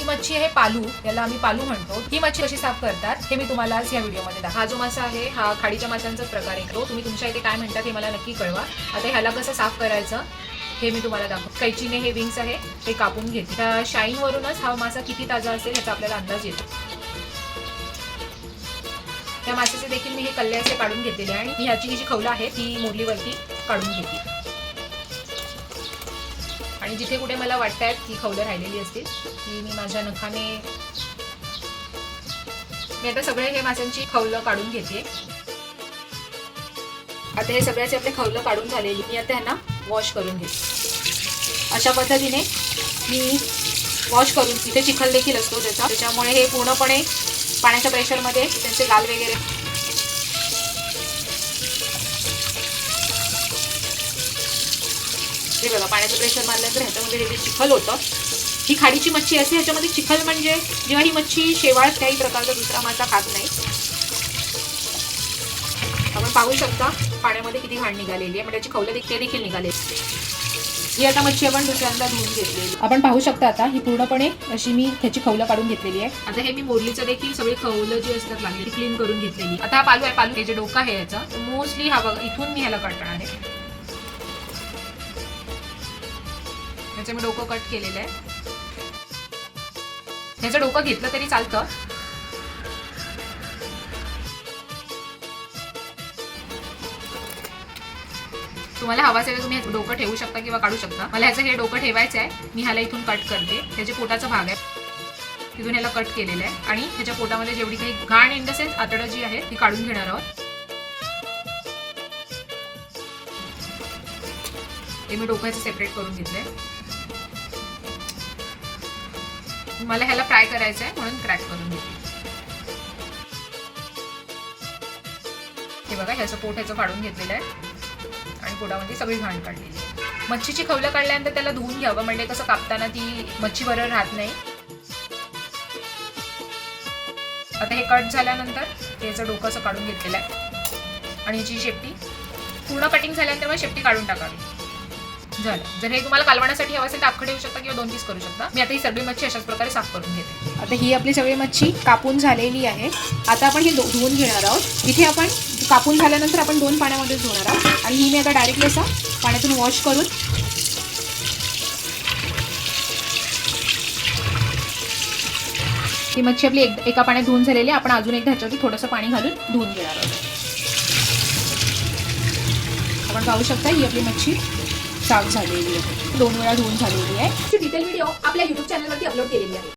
ही मच्छी आहे पालू, याला आम्ही पालू म्हणतो। ही मच्छी कशी साफ करतात हे मी तुम्हाला आज या व्हिडिओमध्ये दाखवते। हा जो मासा आहे हा खाडीच्या माशांचाच प्रकार आहे। तुम्ही तुमच्या इथे काय म्हणतात हे मला नक्की कळवा। आता ह्याला कसं साफ करायचं हे मी तुम्हाला दाखवते। कैचीने हे विंग्स आहे ते कापून घेते। त्या शाईन वरूनच हा मासा किती ताजा असेल याचा आपल्याला अंदाज येतो। त्या माशाचे देखील मी हे कल्ले असे काढून घेतलेले आणि मी ह्याची जी खवलं आहे ती मोडलीवरती काढून घेते आणि जिथे कुठे मला वाटतंय की खवलं राहिलेली असतील ती मी माझ्या नखाने मी आता सगळे हे माशांची खवलं काढून घेते। आता हे सगळ्याचे आपले खवलं काढून झालेली मी आता ह्यांना वॉश करून घेते। अशा पद्धतीने मी वॉश करून इथे चिखल देखील असतो त्याच्यामुळे हे पूर्णपणे पाण्याच्या प्रेशरमध्ये त्यांचे गाल वगैरे हे बघा पाण्याचं प्रेशर मारल्यानंतर ह्याच्यामध्ये हे जे चिखल होतं ही खाडीची मच्छी असते। ह्याच्यामध्ये चिखल म्हणजे जेव्हा ही मच्छी शेवाळ काही प्रकारचा दुसरा मासा खात नाही। आपण पाहू शकता पाण्यामध्ये किती घाण निघालेली आहे, म्हणजे त्याची खवलं देखील निघाले। ही आता मच्छी आपण दुसऱ्यांदा धुवून घेतलेली आपण पाहू शकता। आता ही पूर्णपणे अशी मी ह्याची खवलं काढून घेतलेली आहे। आता हे मी मोरलीचं देखील सगळी खवलं जी असतात लागली ती क्लीन करून घेतलेली। आता हा पालू आहे, पालू हे जे डोकं आहे याचं मोस्टली हा बघा इथून मी ह्याला काढणार आहे। ह्याचं मी डोकं कट केलेलं आहे। ह्याचं डोकं घेतलं तरी चालतं। तुम्हाला हवं असेल तर तुम्ही डोकं ठेवू शकता किंवा काढू शकता। मला ह्याचं हे डोकं ठेवायचं आहे, मी ह्याला इथून कट करते। त्याच्या पोटाचा भाग आहे तिथून ह्याला कट केलेलं आहे आणि ह्याच्या पोटामध्ये जेवढी काही घाण इन द सेन्स आतडं जी आहे ती काढून घेणार आहोत। हे मी डोक्याचं सेपरेट करून घेतलंय। मला ह्याला फ्राय करायचं आहे म्हणून क्रॅक करून घेते। हे बघा ह्याचं पोट ह्याचं काढून घेतलेलं आहे आणि पोटामध्ये सगळी घाण काढलेली आहे। मच्छीची खवलं काढल्यानंतर त्याला धुवून घ्यावं, म्हणजे कसं कापताना ती मच्छी बरोबर राहत नाही। आता हे कट झाल्यानंतर याचं डोकं असं काढून घेतलेलं आहे आणि याची शेपटी पूर्ण कटिंग झाल्यानंतर मग शेपटी काढून टाकावी। झालं। जर हे तुम्हाला कालवण्यासाठी हवं असेल तर अख्खं ठेवू शकता किंवा 2 पीस करू शकता। मी आता ही सगळी मच्छी अशाच प्रकारे साफ करून घेते। आता ही आपली सगळी मच्छी कापून झालेली आहे। आता आपण हे धुवून घेणार आहोत। इथे आपण कापून झाल्यानंतर आपण 2 पाण्यामध्ये धुणार आहोत आणि ही मी आता डायरेक्टली असं पाण्यातून वॉश करून ही मच्छी आपली एका पाण्यात धुवून झालेली आहे। आपण अजून एकदा ह्याच्यावरती थोडंसं पाणी घालून धुवून घेणार आहोत। आपण पाहू शकता ही आपली मच्छी साफ झालेली आहे, 2 वेळा धुवून झालेली आहे। डिटेल व्हिडिओ आपल्या YouTube चॅनलवरती अपलोड केलेली आहे।